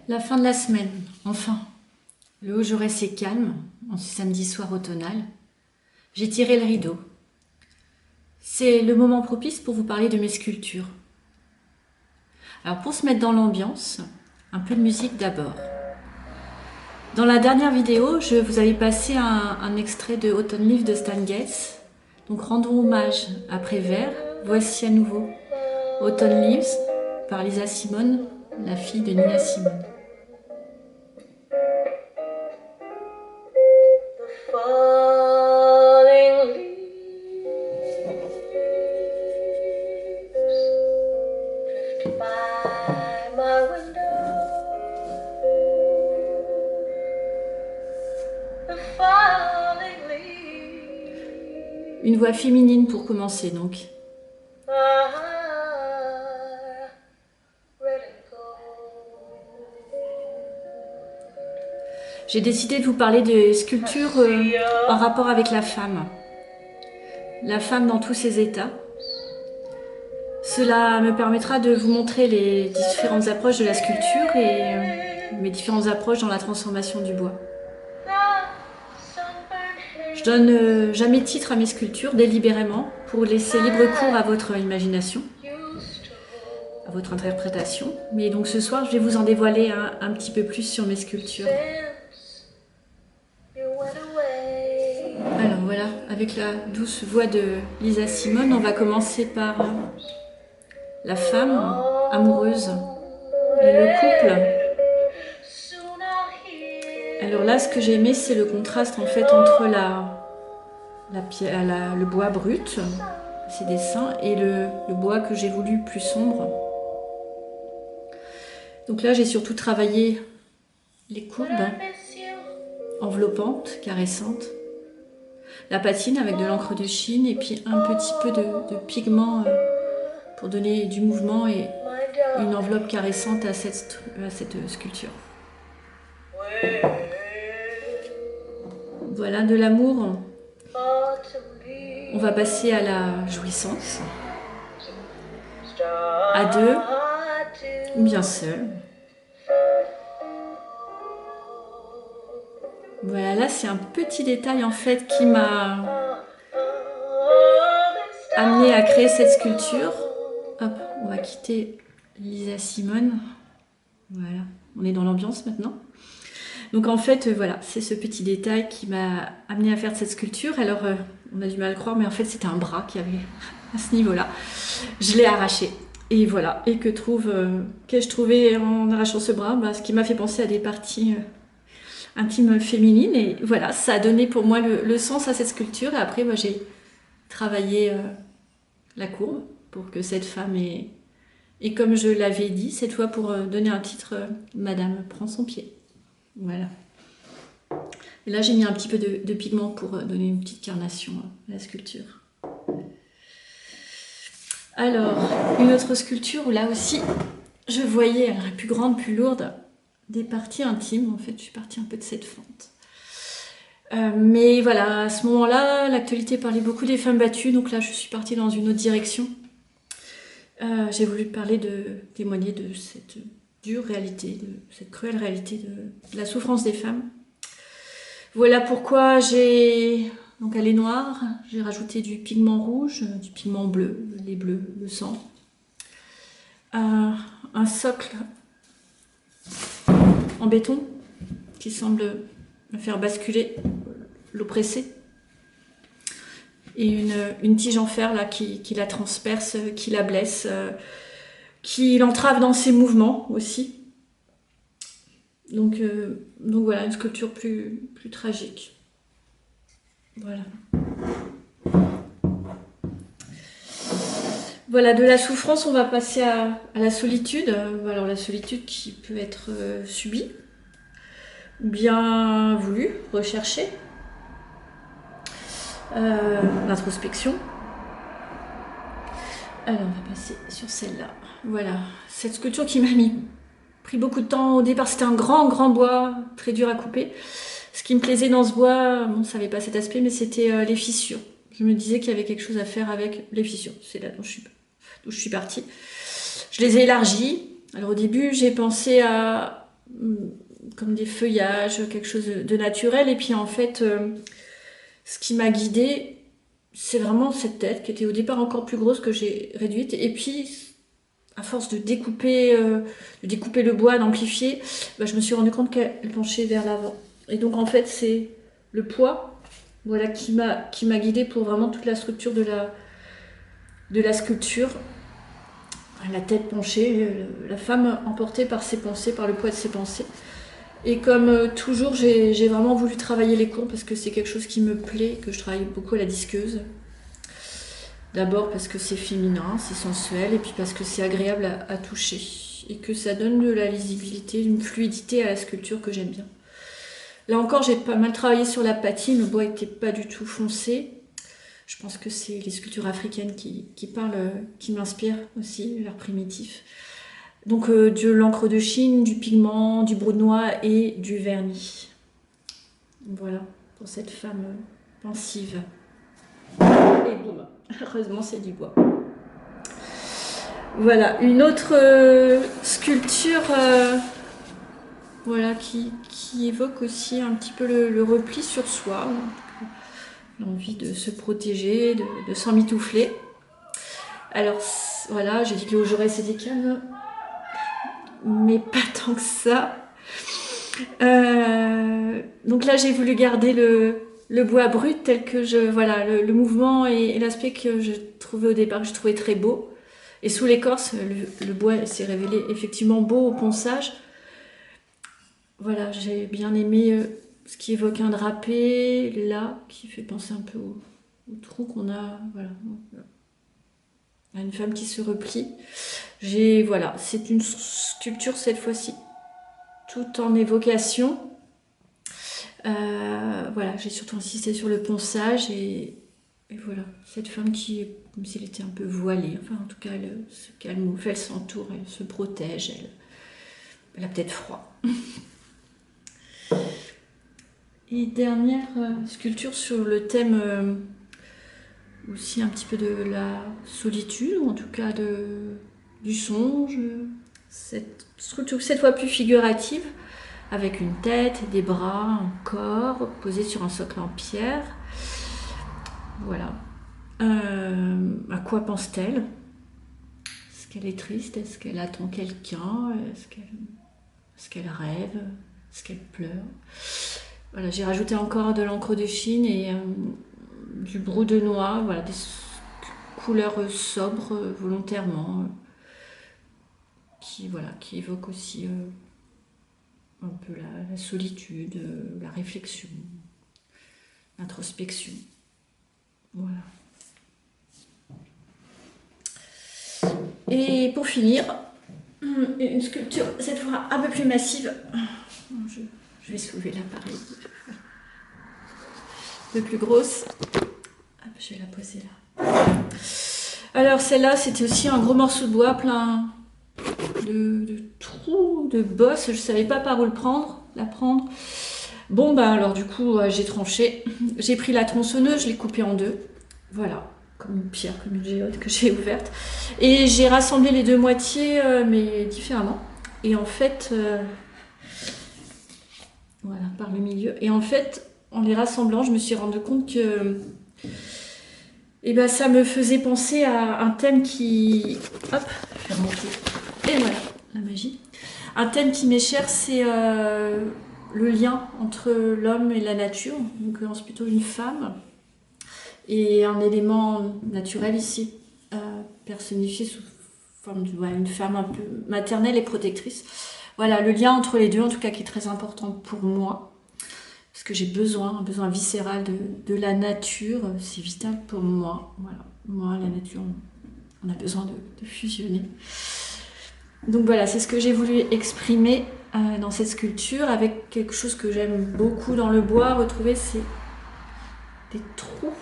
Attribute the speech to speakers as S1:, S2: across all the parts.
S1: La fin de la semaine, enfin. Le haut Jaurès est calme, en ce samedi soir automnal. J'ai tiré le rideau. C'est le moment propice pour vous parler de mes sculptures. Alors pour se mettre dans l'ambiance, un peu de musique d'abord. Dans la dernière vidéo, je vous avais passé un extrait de Autumn Leaves de Stan Getz. Donc rendons hommage à Prévert. Voici à nouveau Autumn Leaves par Lisa Simone, la fille de Nina Simone.
S2: Falling leaves drift by my window. The falling leaves.
S1: Une voix féminine pour commencer donc. J'ai décidé de vous parler de sculptures en rapport avec la femme. La femme dans tous ses états. Cela me permettra de vous montrer les différentes approches de la sculpture et mes différentes approches dans la transformation du bois. Je donne jamais titre à mes sculptures délibérément pour laisser libre cours à votre imagination, à votre interprétation. Mais donc ce soir, je vais vous en dévoiler un petit peu plus sur mes sculptures. Alors voilà, avec la douce voix de Lisa Simone, on va commencer par la femme amoureuse et le couple. Alors là, ce que j'ai aimé, c'est le contraste en fait entre le bois brut, ces dessins, et le bois que j'ai voulu plus sombre. Donc là, j'ai surtout travaillé les courbes enveloppantes, caressantes, la patine avec de l'encre de Chine et puis un petit peu de pigment pour donner du mouvement et une enveloppe caressante à cette sculpture. Voilà, de l'amour, on va passer à la jouissance, à deux ou bien seul. Voilà, là c'est un petit détail en fait qui m'a amené à créer cette sculpture. Hop, on va quitter Lisa Simone. Voilà, on est dans l'ambiance maintenant. Donc en fait, voilà, c'est ce petit détail qui m'a amené à faire cette sculpture. Alors, on a du mal à le croire, mais en fait, c'était un bras qui avait à ce niveau-là. Je l'ai arraché. Et voilà, et qu'ai-je trouvé en arrachant ce bras? Ce qui m'a fait penser à des parties intimes féminines. Et voilà, ça a donné pour moi le sens à cette sculpture. Et après, j'ai travaillé la courbe pour que cette femme ait... Et comme je l'avais dit, cette fois pour donner un titre, Madame prend son pied. Voilà. Et là, j'ai mis un petit peu de pigment pour donner une petite carnation à la sculpture. Alors, une autre sculpture où là aussi, je voyais, la plus grande, plus lourde, des parties intimes. En fait, je suis partie un peu de cette fente. Mais voilà, à ce moment-là, l'actualité parlait beaucoup des femmes battues. Donc là, je suis partie dans une autre direction. J'ai voulu témoigner de cette dure réalité, de cette cruelle réalité de la souffrance des femmes. Voilà pourquoi donc elle est noire, j'ai rajouté du pigment rouge, du pigment bleu, le lait bleu, le sang. Un socle en béton qui semble me faire basculer l'oppressé. Et une tige en fer là, qui la transperce, qui la blesse, qui l'entrave dans ses mouvements aussi. Donc voilà, une sculpture plus tragique. Voilà. Voilà, de la souffrance, on va passer à la solitude. Alors la solitude qui peut être subie, bien voulue, recherchée. L'introspection. Alors on va passer sur celle-là. Voilà, cette sculpture qui m'a pris beaucoup de temps. Au départ, c'était un grand bois, très dur à couper. Ce qui me plaisait dans ce bois, bon, ça n'avait pas cet aspect, mais c'était les fissures. Je me disais qu'il y avait quelque chose à faire avec les fissures. C'est là d'où je suis partie. Je les ai élargies. Alors au début, j'ai pensé à comme des feuillages, quelque chose de naturel. Et puis en fait, ce qui m'a guidée, c'est vraiment cette tête qui était au départ encore plus grosse que j'ai réduite. Et puis, à force de découper le bois, d'amplifier, bah, je me suis rendu compte qu'elle penchait vers l'avant. Et donc en fait, c'est le poids, voilà, qui m'a guidée pour vraiment toute la structure de la sculpture. La tête penchée, la femme emportée par ses pensées, par le poids de ses pensées. Et comme toujours, j'ai vraiment voulu travailler les courbes parce que c'est quelque chose qui me plaît, que je travaille beaucoup à la disqueuse. D'abord parce que c'est féminin, c'est sensuel, et puis parce que c'est agréable à toucher. Et que ça donne de la lisibilité, une fluidité à la sculpture que j'aime bien. Là encore, j'ai pas mal travaillé sur la patine, le bois était pas du tout foncé. Je pense que c'est les sculptures africaines qui parlent, qui m'inspirent aussi, l'art primitif. Donc de l'encre de Chine, du pigment, du brou de noix et du vernis. Voilà, pour cette femme pensive. Et boum, heureusement c'est du bois. Voilà, une autre sculpture voilà, qui évoque aussi un petit peu le repli sur soi, l'envie de se protéger, de s'emmitoufler. Alors voilà, j'ai dit que le Jaurès était calme, mais pas tant que ça. Donc là, j'ai voulu garder le bois brut tel que voilà, le mouvement et l'aspect que je trouvais au départ, que je trouvais très beau. Et sous l'écorce, le bois s'est révélé effectivement beau au ponçage. Voilà, j'ai bien aimé ce qui évoque un drapé, là, qui fait penser un peu au trou qu'on a, voilà, à une femme qui se replie. Voilà, c'est une sculpture cette fois-ci, tout en évocation. Voilà, j'ai surtout insisté sur le ponçage et voilà, cette femme qui est comme si elle était un peu voilée, enfin en tout cas elle se calme, elle s'entoure, elle se protège, elle a peut-être froid. Et dernière sculpture sur le thème aussi un petit peu de la solitude, ou en tout cas du songe. Cette sculpture cette fois plus figurative, avec une tête, des bras, un corps posé sur un socle en pierre. Voilà. À quoi pense-t-elle? Est-ce qu'elle est triste? Est-ce qu'elle attend quelqu'un? Est-ce qu'elle rêve? Est-ce qu'elle pleure? Voilà, j'ai rajouté encore de l'encre de Chine et du brou de noix, voilà, des couleurs sobres volontairement, qui évoquent aussi un peu la solitude, la réflexion, l'introspection. Voilà. Et pour finir, une sculpture cette fois un peu plus massive. Je vais soulever l'appareil. Un peu plus grosse. Hop, je vais la poser là. Alors celle-là, c'était aussi un gros morceau de bois plein de trous, de bosses. Je savais pas par où la prendre. Bon bah alors du coup, j'ai tranché. J'ai pris la tronçonneuse, je l'ai coupée en deux. Voilà, comme une pierre, comme une géode que j'ai ouverte. Et j'ai rassemblé les deux moitiés, mais différemment. Et en fait, voilà, par le milieu. Et en fait, en les rassemblant, je me suis rendu compte que ça me faisait penser à un thème qui... Hop, je vais remonter. Et voilà, la magie. Un thème qui m'est cher, c'est le lien entre l'homme et la nature. Donc, c'est plutôt une femme. Et un élément naturel ici, personnifié sous forme d'une femme un peu maternelle et protectrice. Voilà, le lien entre les deux, en tout cas, qui est très important pour moi. Parce que j'ai un besoin viscéral de la nature. C'est vital pour moi. Voilà, moi, la nature, on a besoin de fusionner. Donc voilà, c'est ce que j'ai voulu exprimer dans cette sculpture, avec quelque chose que j'aime beaucoup dans le bois. Retrouver, c'est des trous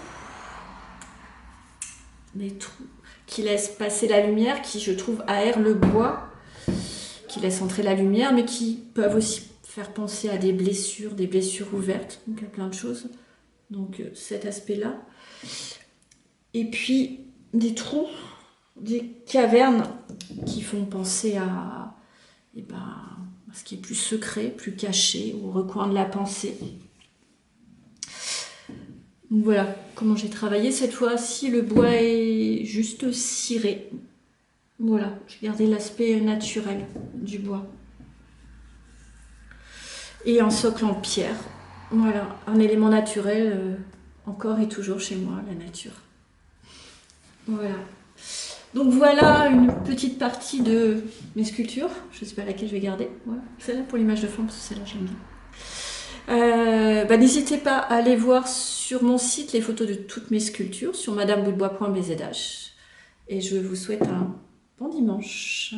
S1: qui laissent passer la lumière, qui, je trouve, aèrent le bois, qui laissent entrer la lumière, mais qui peuvent aussi faire penser à des blessures ouvertes, donc à plein de choses. Donc cet aspect-là. Et puis des trous, des cavernes qui font penser à ce qui est plus secret, plus caché, au recoin de la pensée. Donc voilà comment j'ai travaillé. Cette fois-ci, le bois est juste ciré. Voilà, j'ai gardé l'aspect naturel du bois. Et un socle en pierre. Voilà, un élément naturel encore et toujours chez moi, la nature. Voilà. Donc voilà une petite partie de mes sculptures. Je ne sais pas laquelle je vais garder. Voilà. Celle-là pour l'image de forme, parce que celle-là j'aime bien. N'hésitez pas à aller voir sur mon site les photos de toutes mes sculptures sur madameboutebois.bzh. Et je vous souhaite un bon dimanche.